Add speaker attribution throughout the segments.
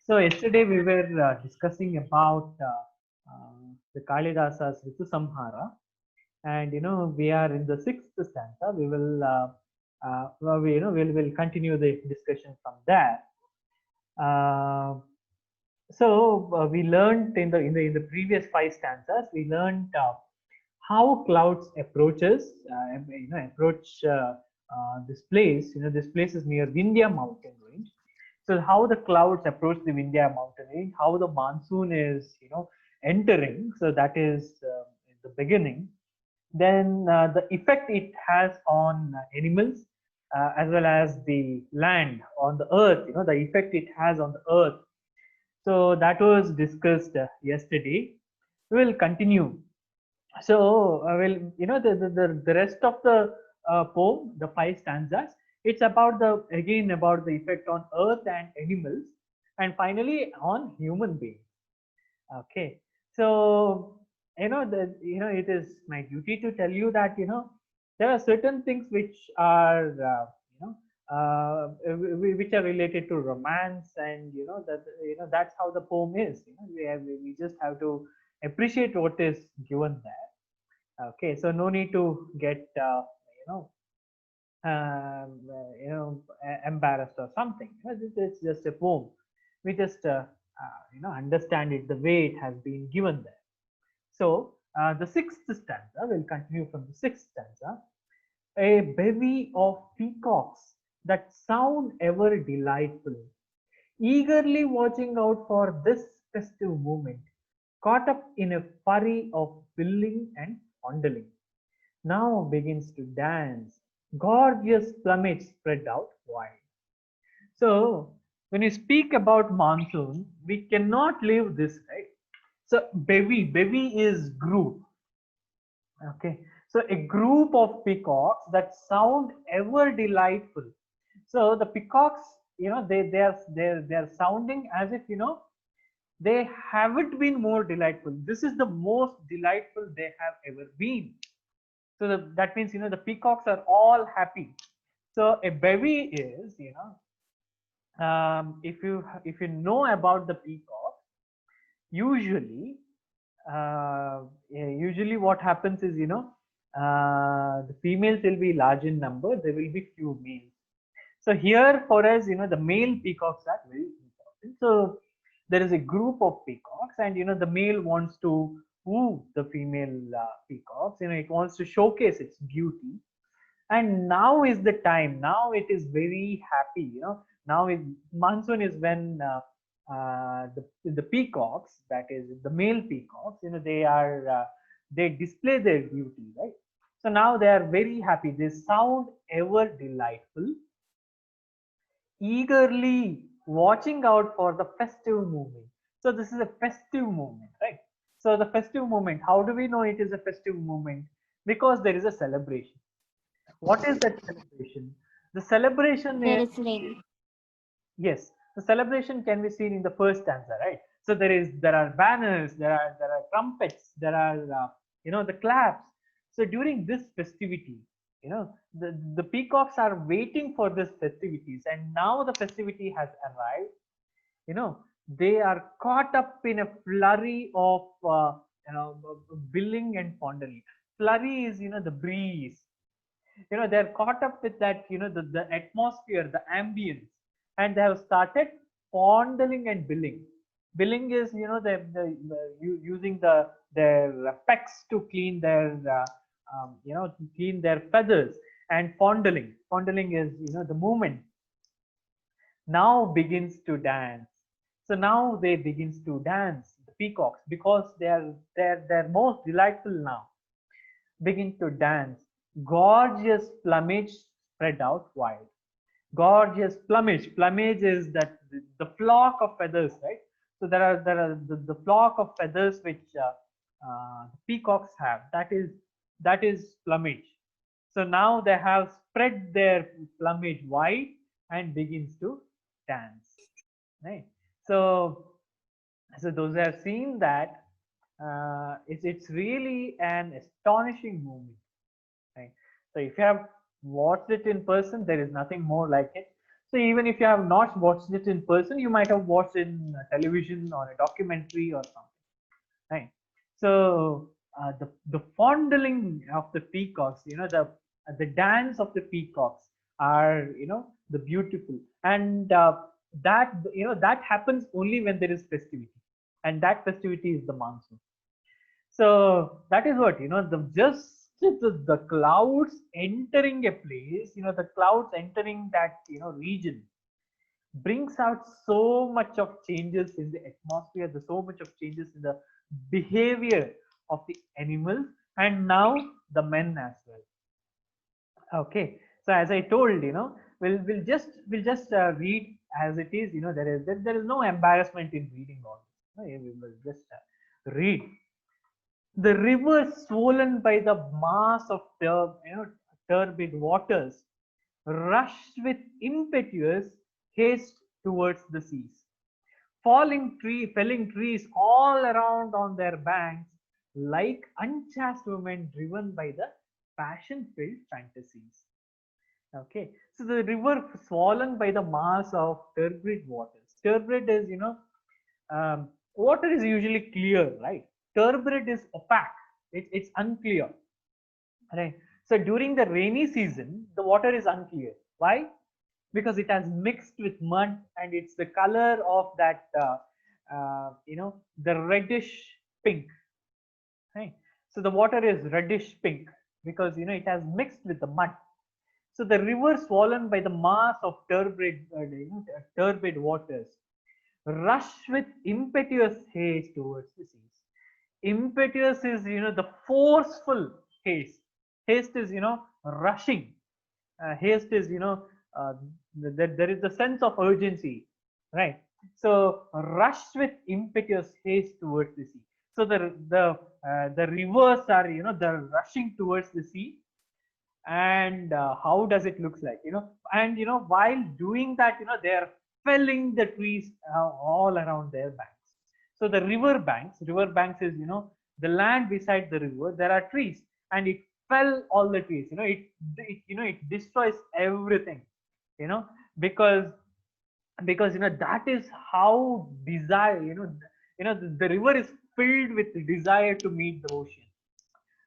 Speaker 1: So yesterday we were discussing about the Kalidasa's Ritu Samhara, and we are in the sixth stanza. We will, well, we'll continue the discussion from there. Uh, so we learned in the previous five stanzas. We learned how clouds approach this place. This place is near Vindhya mountain range. So how the clouds approach the Vindhya mountain range, how the monsoon is entering. So that is the beginning. Then the effect it has on animals as well as the land on the earth. The effect it has on the earth. So that was discussed yesterday. We will continue. So the rest of the poem, the five stanzas, it's about the effect on earth and animals, and finally on human beings. Okay, so it is my duty to tell you that there are certain things which are which are related to romance, and that's how the poem is. We just have to appreciate what is given there. Okay, so no need to get embarrassed or something. It's just a poem. We just understand it the way it has been given there. So the sixth stanza will continue from the sixth stanza. A bevy of peacocks that sound ever delightful, eagerly watching out for this festive moment, caught up in a flurry of billing and fondling, now begins to dance, gorgeous plumage spread out wide. So, when you speak about monsoon, we cannot leave this, right? So, bevy is group. Okay, so a group of peacocks that sound ever delightful. So the peacocks, they're sounding as if they haven't been more delightful. This is the most delightful they have ever been. So that means the peacocks are all happy. So a bevy is if you know about the peacock, usually usually what happens is the females will be large in number, there will be few males. So here for us, the male peacocks are very important. So there is a group of peacocks, and the male wants to woo the female peacocks. It wants to showcase its beauty, and now is the time. Now it is very happy. Now is monsoon is when the peacocks, that is the male peacocks, they display their beauty, right? So now they are very happy. They sound ever delightful, eagerly watching out for the festive moment. So this is a festive moment, right? So the festive moment, how do we know it is a festive moment? Because there is a celebration. What is that celebration? The celebration
Speaker 2: There
Speaker 1: is,
Speaker 2: is rain.
Speaker 1: yes, the celebration can be seen in the first stanza, right? So there are banners, there are trumpets, there are the claps. So during this festivity, the peacocks are waiting for this festivities, and now the festivity has arrived. you know they are caught up in a flurry of billing and fondling. Flurry is the breeze. They're caught up with that, the atmosphere, the ambience, and they have started fondling and billing. Billing is using their pecks to clean to clean their feathers. And fondling is the movement. Now begins to dance. So now they begins to dance, the peacocks, because they're most delightful now. Begin to dance. Gorgeous plumage spread out wide. Gorgeous plumage. Plumage is that the flock of feathers, right? So there are the flock of feathers which peacocks have. That is plumage. So now they have spread their plumage wide and begins to dance. Right. So those have seen that it's really an astonishing movie. Right. So if you have watched it in person, there is nothing more like it. So even if you have not watched it in person, you might have watched it in television or a documentary or something, right? So the fondling of the peacocks, the dance of the peacocks are, the beautiful, and that, that happens only when there is festivity, and that festivity is the monsoon. So that is what, the clouds entering a place, the clouds entering that, region brings out so much of changes in the atmosphere, the so much of changes in the behavior of the animals, and now the men as well. Okay, so as I told, we'll just read as it is. There is no embarrassment in reading all this. We will just read. The river swollen by the mass of turbid waters rushed with impetuous haste towards the seas. Felling trees all around on their banks, like unchaste women driven by the passion-filled fantasies. Okay, so the river swollen by the mass of turbid waters. Turbid is, water is usually clear, right? Turbid is opaque. It's unclear, right? So during the rainy season, the water is unclear. Why? Because it has mixed with mud, and it's the color of that, the reddish pink, right? So the water is reddish pink because, it has mixed with the mud. So the river swollen by the mass of turbid waters rush with impetuous haste towards the seas. Impetuous is, the forceful haste. Haste is, rushing. Haste is, that there is the sense of urgency, right? So rush with impetuous haste towards the sea. So the rivers are, they're rushing towards the sea. And how does it looks like, and while doing that, they are felling the trees all around their banks. So the river banks is, the land beside the river, there are trees, and it fell all the trees, it destroys everything, you know because that is how desire, the river is filled with desire to meet the ocean,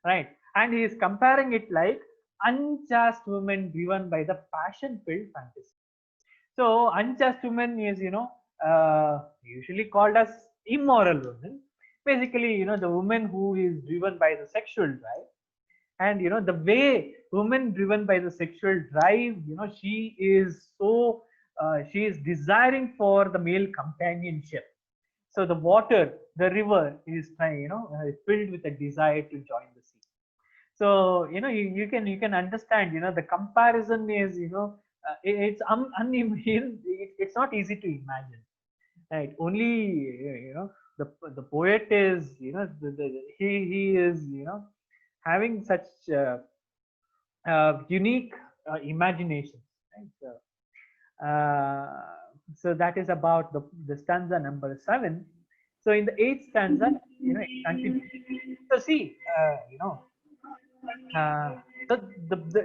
Speaker 1: right? And he is comparing it like unchaste women driven by the passion filled fantasy. So unchaste women is, usually called as immoral women. Basically, the woman who is driven by the sexual drive. And the way woman driven by the sexual drive, she is desiring for the male companionship. So the water, the river is trying, filled with a desire to join the sea. So you can understand, the comparison is, it's it's not easy to imagine, right? Only, the poet is, he is, having such unique imagination, right? So that is about the stanza number 7. So in the 8th stanza, it continues. So see, uh,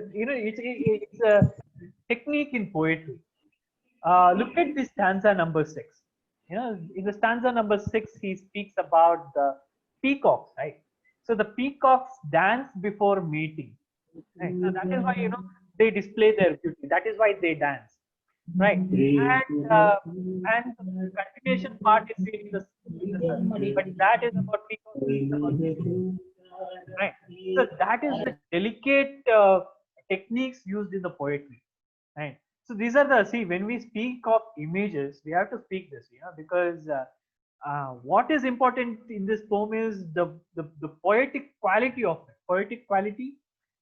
Speaker 1: it's a technique in poetry. Look at this stanza number 6. In the stanza number 6, he speaks about the peacocks, right? So the peacocks dance before mating, right? So that is why, they display their beauty. That is why they dance, right? And the continuation part is in the sun, but that is about peacocks. This is about right. So that is the delicate techniques used in the poetry, right? So these are the, see, when we speak of images, we have to speak this, because what is important in this poem is the poetic quality of it. Poetic quality,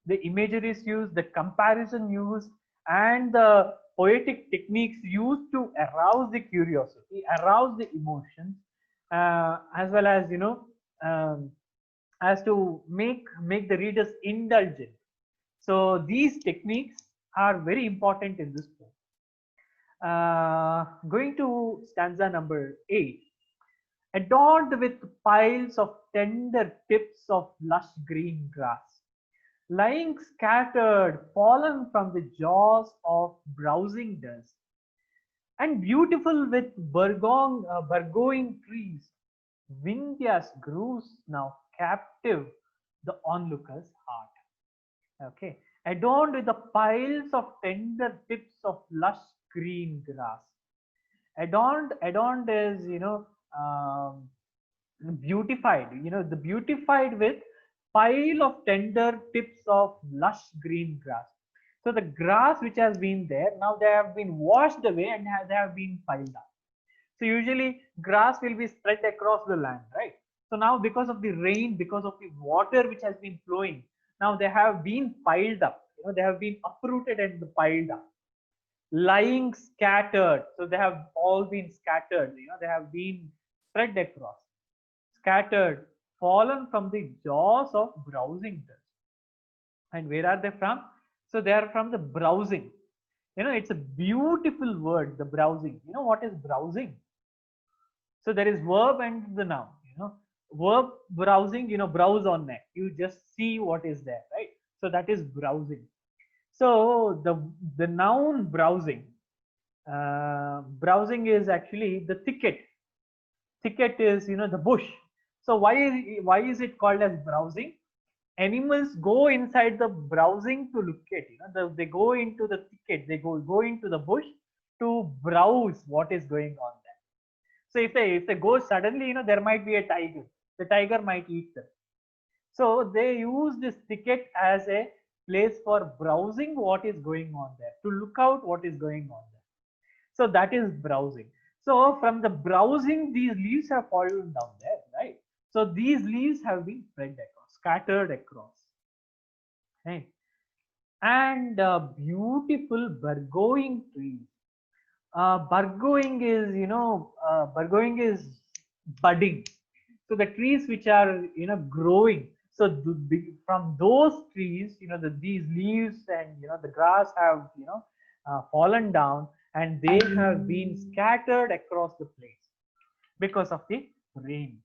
Speaker 1: the imagery is used, the comparison used, and the poetic techniques used to arouse the curiosity, arouse the emotions, as well as, um, as to make the readers indulgent. So these techniques are very important in this poem. Going to stanza number 8. Adorned with piles of tender tips of lush green grass, lying scattered, fallen from the jaws of browsing dust, and beautiful with burgoyne trees. Vindhya's groves now captive the onlooker's heart. Okay, adorned with the piles of tender tips of lush green grass. Adorned is, um, beautified. The beautified with pile of tender tips of lush green grass. So the grass which has been there, now they have been washed away and they have been piled up. So usually grass will be spread across the land, right? So now because of the rain, because of the water which has been flowing, now they have been piled up. They have been uprooted and piled up, lying scattered. So they have all been scattered. They have been spread across, scattered, fallen from the jaws of browsing dust. And where are they from? So they are from the browsing. It's a beautiful word, the browsing. What is browsing? So there is verb and the noun. Verb browsing, browse on net. You just see what is there, right? So that is browsing. So the noun browsing, browsing is actually the thicket. Thicket is, the bush. So why is it called as browsing? Animals go inside the browsing to look at, they go into the thicket, they go into the bush to browse what is going on there. So if they go suddenly, there might be a tiger. The tiger might eat them. So they use this thicket as a place for browsing what is going on there, to look out what is going on there. So that is browsing. So from the browsing, these leaves have fallen down there, right? So these leaves have been spread across, scattered across, right? And beautiful burgoyne trees. Burgoyne is, burgoyne is budding. So the trees which are, growing. So from those trees, these leaves and, the grass have, fallen down and they have been scattered across the place because of the rain.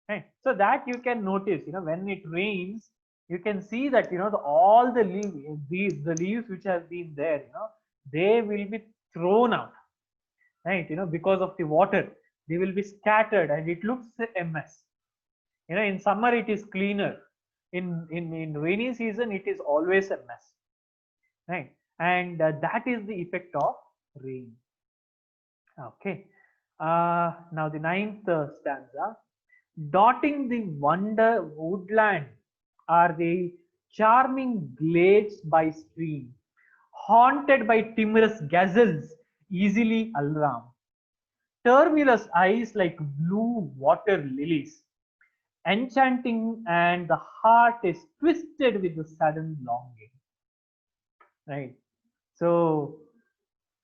Speaker 1: Right? So that you can notice, when it rains, you can see that, all the leaves, the leaves which have been there, they will be thrown out, right? Because of the water, they will be scattered and it looks a mess. In summer it is cleaner. In rainy season, it is always a mess, right? And that is the effect of rain. Okay. Now the ninth stanza. Dotting the wonder woodland are the charming glades by stream, haunted by timorous gazelles easily alarmed, tremulous eyes like blue water lilies, enchanting, and the heart is twisted with the sudden longing. Right. So,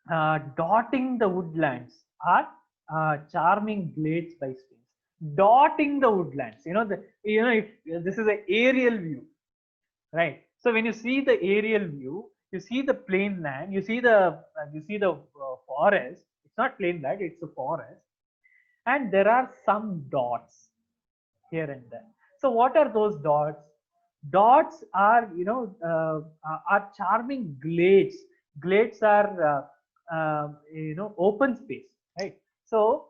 Speaker 1: dotting the woodlands are charming glades by streams. Dotting the woodlands. If this is an aerial view, right? So when you see the aerial view, you see the plain land, you see the forest. It's not plain land; it's a forest, and there are some dots here and there. So what are those dots? Dots are, are charming glades. Glades are open space, right? So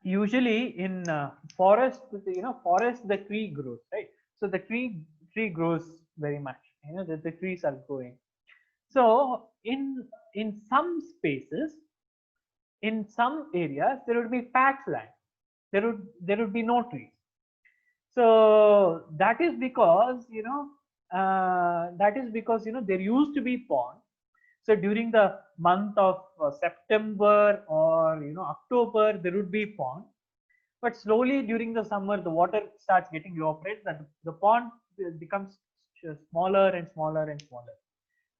Speaker 1: usually in forest, forest, the tree grows, right? So the tree grows very much. The trees are growing. So in some spaces, in some areas, there would be patch land. There would be no trees. So that is because there used to be pond. So during the month of September or October, there would be pond. But slowly during the summer, the water starts getting evaporated, and the pond becomes smaller and smaller and smaller.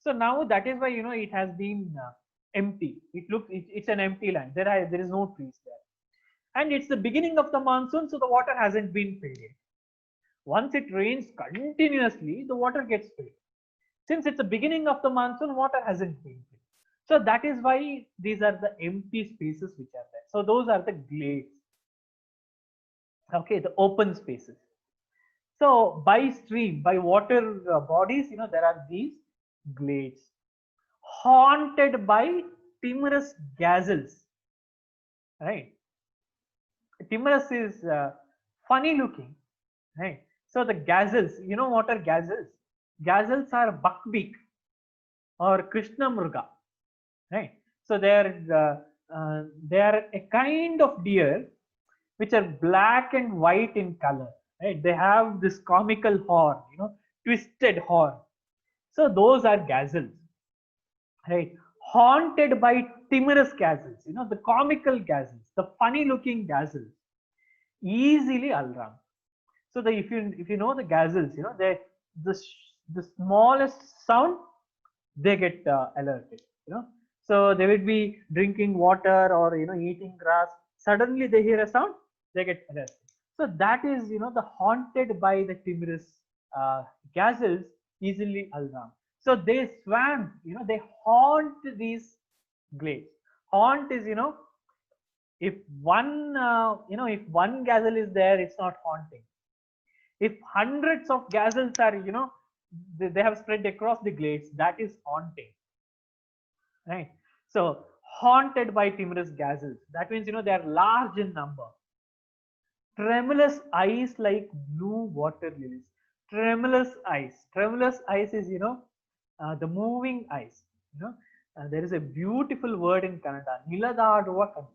Speaker 1: So now that is why it has been empty. It's an empty land. There is no trees there, and it's the beginning of the monsoon, so the water hasn't been filled in. Once it rains continuously, the water gets filled. Since it's the beginning of the monsoon, water hasn't been filled. So that is why these are the empty spaces which are there. So those are the glades. Okay, the open spaces. So by stream, by water bodies, there are these glades, haunted by timorous gazelles, right? Timorous is funny looking, right? So the gazelles, you know what are gazelles? Gazelles are buckbeak or Krishna Murga, right? So they are a kind of deer which are black and white in color, right? They have this comical horn, twisted horn. So those are gazelles, right? Haunted by timorous gazelles, the comical gazelles, the funny looking gazelles, easily alarm. So the if you know the gazelles, they the the smallest sound they get alerted. So they would be drinking water or eating grass. Suddenly they hear a sound, they get alerted. So that is the haunted by the timorous gazelles, easily alarmed. So they swam, they haunt these glades. Haunt is if one gazelle is there, it's not haunting. If hundreds of gazelles are they have spread across the glades, that is haunting, right? So haunted by timorous gazelles, that means they are large in number. Tremulous eyes like blue water lilies. Tremulous eyes is the moving eyes. There is a beautiful word in Kannada, niladaduva kannu.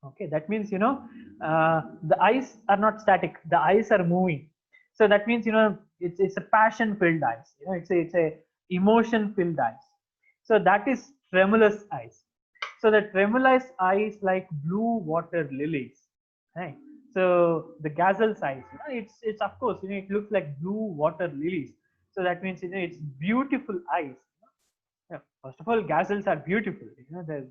Speaker 1: Okay, that means the eyes are not static, the eyes are moving. So that means it's a passion filled eyes, it's a emotion filled eyes. So that is tremulous eyes. So the tremulous eyes like blue water lilies, right? So the gazelle's eyes, it's of course it looks like blue water lilies. So that means it's beautiful eyes. Yeah, first of all, gazelles are beautiful. They're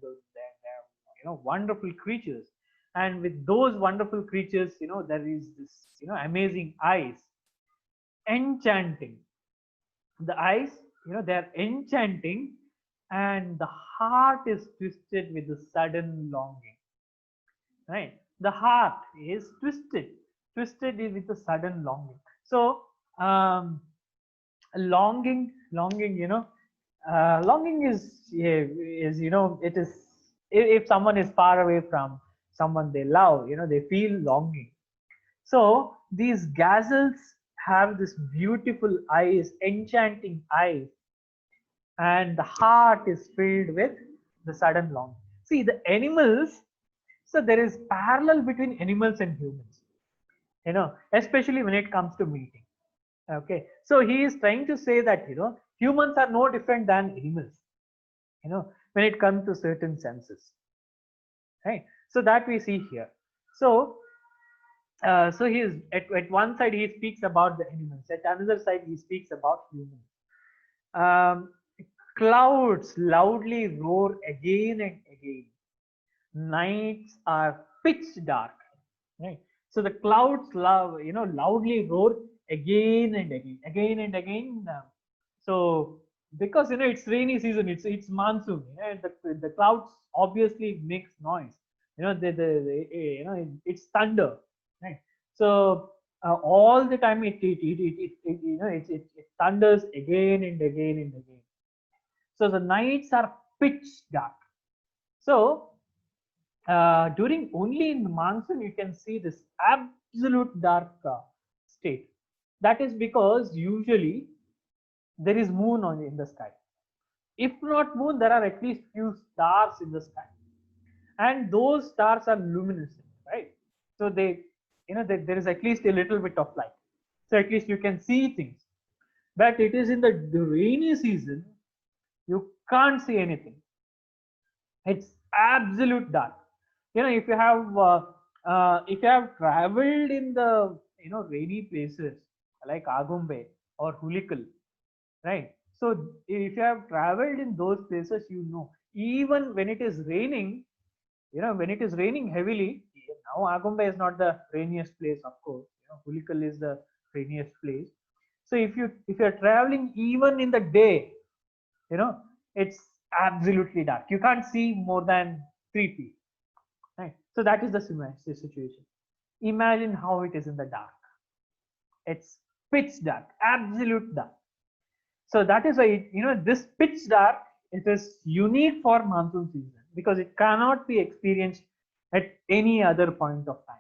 Speaker 1: wonderful creatures, and with those wonderful creatures, there is this amazing eyes, enchanting. The eyes, they're enchanting, and the heart is twisted with a sudden longing. Right? The heart is twisted with a sudden longing. So longing, longing is it is if someone is far away from someone they love, they feel longing. So these gazelles have this beautiful eyes, enchanting eyes, and the heart is filled with the sudden longing. See the animals. So there is parallel between animals and humans, especially when it comes to meeting. Okay, so he is trying to say that humans are no different than animals, when it comes to certain senses, right? So that we see here. So so he is at one side he speaks about the animals, at another side he speaks about humans. um, Clouds loudly roar again and again. Nights are pitch dark, right? So the clouds loudly roar again and again. So because it's rainy season, it's monsoon, and the clouds obviously makes noise. It's thunder, right? So all the time it thunders again and again and again. So the nights are pitch dark. So during only in the monsoon you can see this absolute dark state. That is because usually there is moon on in the sky. If not moon, there are at least few stars in the sky, and those stars are luminescent, right? So there is at least a little bit of light, so at least you can see things. But it is in the rainy season, you can't see anything. It's absolute dark. If you have traveled in the rainy places like Agumbe or Hulikal, right? So if you have traveled in those places, even when it is raining, when it is raining heavily. Now Agumbe is not the rainiest place, of course. Hulikal is the rainiest place. So if you're traveling even in the day, it's absolutely dark. You can't see more than 3 feet, right? So that is the situation. Imagine how it is in the dark. It's pitch dark, absolute dark. So that is why this pitch dark, it is unique for monsoon season. because it cannot be experienced at any other point of time.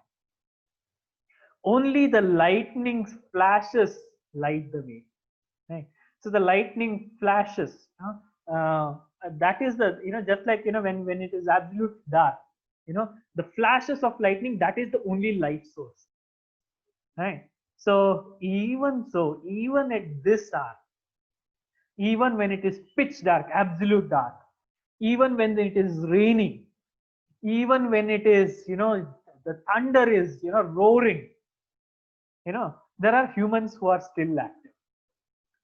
Speaker 1: Only the lightning flashes light the way. Right? So the lightning flashes. That is the, just like, when it is absolute dark, the flashes of lightning, that is the only light source. Right? So even at this hour, even when it is pitch dark, absolute dark, even when it is raining, even when it is, the thunder is, roaring, there are humans who are still active.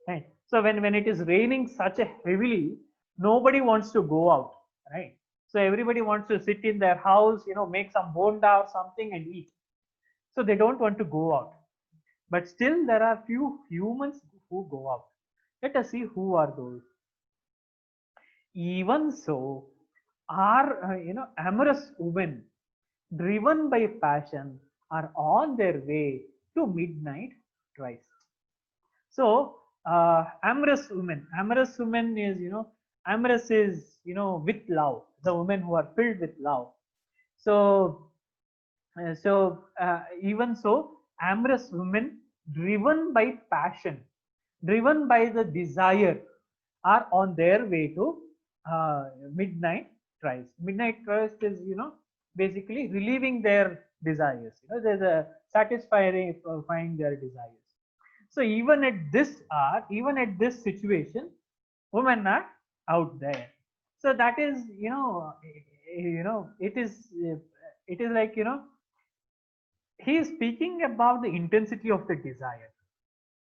Speaker 1: Right? So when it is raining such a heavily, nobody wants to go out, right? So everybody wants to sit in their house, make some bonda or something and eat. So they don't want to go out. But still there are few humans who go out. Let us see who are those. Even so, are amorous women driven by passion are on their way to midnight twice. So amorous women is, amorous is, with love, the women who are filled with love. So even so, amorous women driven by passion, driven by the desire, are on their way to midnight tryst. Midnight tryst is, basically relieving their desires. There's a satisfying their desires. So even at this hour, even at this situation, women are out there. So that is, it is like, he is speaking about the intensity of the desire,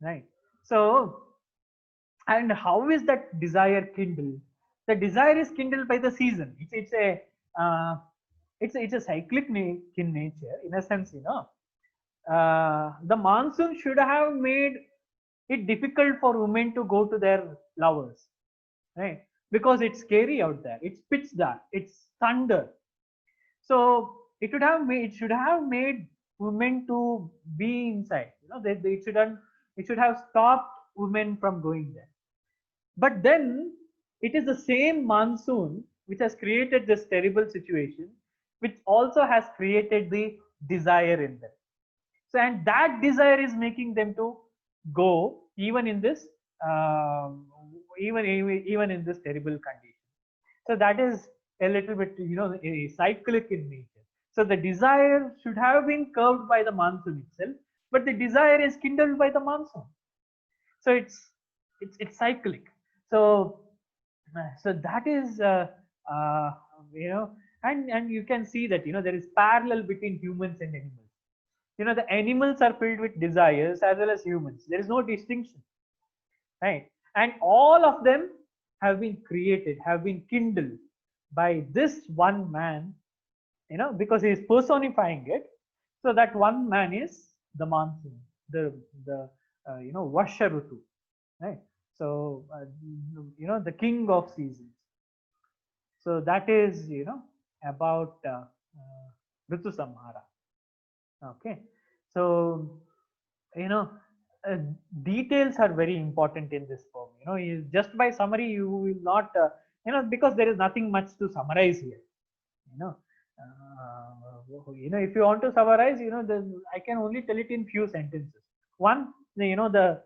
Speaker 1: right? So, and how is that desire kindled? The desire is kindled by the season. Uh, it's a cyclic in nature, in a sense, the monsoon should have made it difficult for women to go to their lovers, right? Because it's scary out there. It's pitch dark. It's thunder. So it should have made women to be inside. It should have stopped women from going there. But then it is the same monsoon which has created this terrible situation, which also has created the desire in them. So, and that desire is making them to go even in this, even in this terrible condition. So that is a little bit, a cyclic in nature. So the desire should have been curbed by the monsoon itself, but the desire is kindled by the monsoon. So it's cyclic. So that is, uh, you know, and you can see that, there is parallel between humans and animals. The animals are filled with desires as well as humans. There is no distinction, right? And all of them have been created, have been kindled by this one man, because he is personifying it. So that one man is the monsoon, the Vasha Rutu, right? So the king of seasons. So that is, about Ritu Samhara. Okay, so you know uh, details are very important in this poem. Just by summary you will not, because there is nothing much to summarize here. You know, if you want to summarize, I can only tell it in few sentences. One, the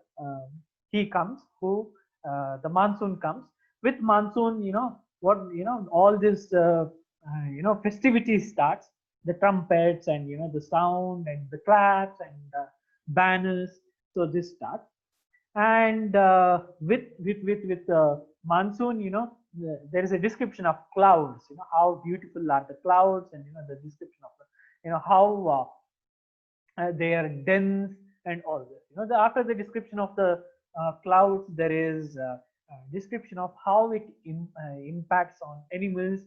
Speaker 1: he comes, the monsoon comes. With monsoon, all this, festivity starts. The trumpets and the sound and the claps and banners. So this starts, and with monsoon, there is a description of clouds. How beautiful are the clouds, and the description of how they are dense and all this. After the description of the clouds, there is description of how it impacts on animals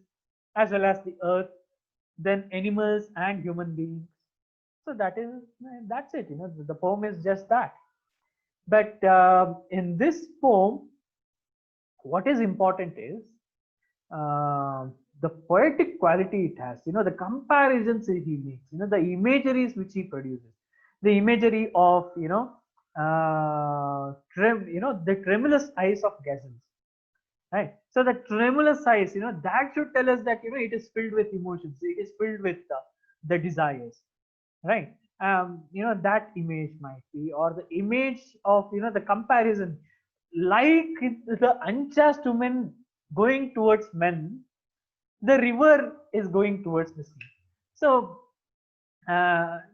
Speaker 1: as well as the earth, then animals and human beings. So that's it. The poem is just that. But in this poem, what is important is the poetic quality it has. The comparisons he makes. The imageries which he produces. The imagery of the tremulous eyes of gazelles, right? So the tremulous sighs, that should tell us that it is filled with emotions, it is filled with the desires, right? That image might be, or the image of the comparison, like the unchaste woman going towards men, the river is going towards the sea. So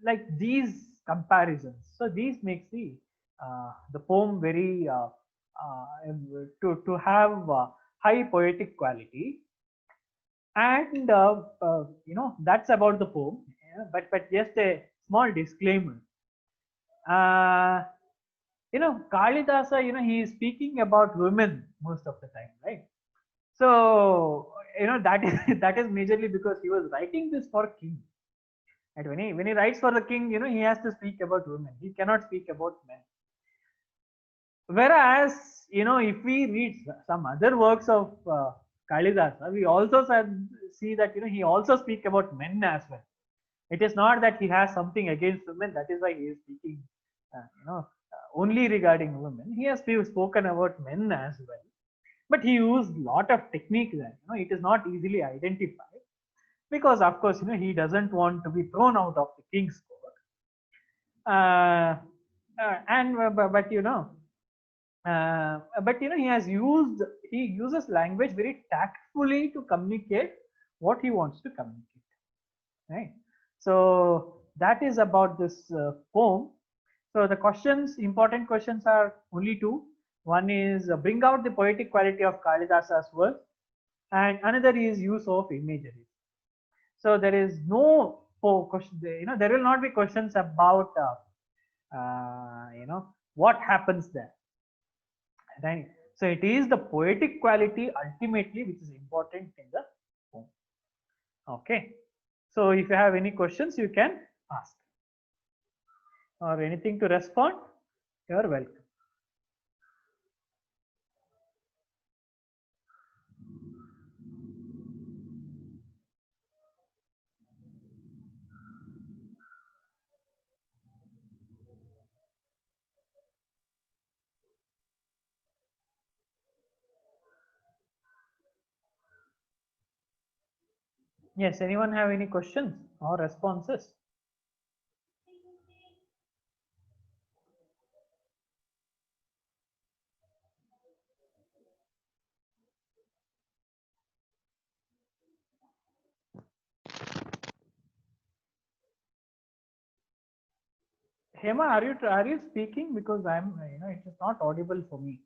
Speaker 1: like these comparisons, so these makes the poem very to have high poetic quality. And that's about the poem. Yeah, but just a small disclaimer. uh, Kalidasa, he is speaking about women most of the time, right? So that is that is majorly because he was writing this for king. And when he writes for the king, he has to speak about women. He cannot speak about men. Whereas, if we read some other works of Kalidasa, we also see that he also speak about men as well. It is not that he has something against women. That is why he is speaking, only regarding women. He has spoken about men as well, but he used lot of technique there. It is not easily identified because, of course, he doesn't want to be thrown out of the king's court. And but he uses language very tactfully to communicate what he wants to communicate, right? So that is about this poem. So the important questions are only two. One is bring out the poetic quality of Kalidasa's work, and another is use of imagery. So there is no question. There will not be questions about what happens there, right? So it is the poetic quality ultimately which is important in the poem. Okay. So if you have any questions, you can ask, or anything to respond, you're welcome. Yes, anyone have any questions or responses? Hema, are you speaking? Because I'm, it is not audible for me.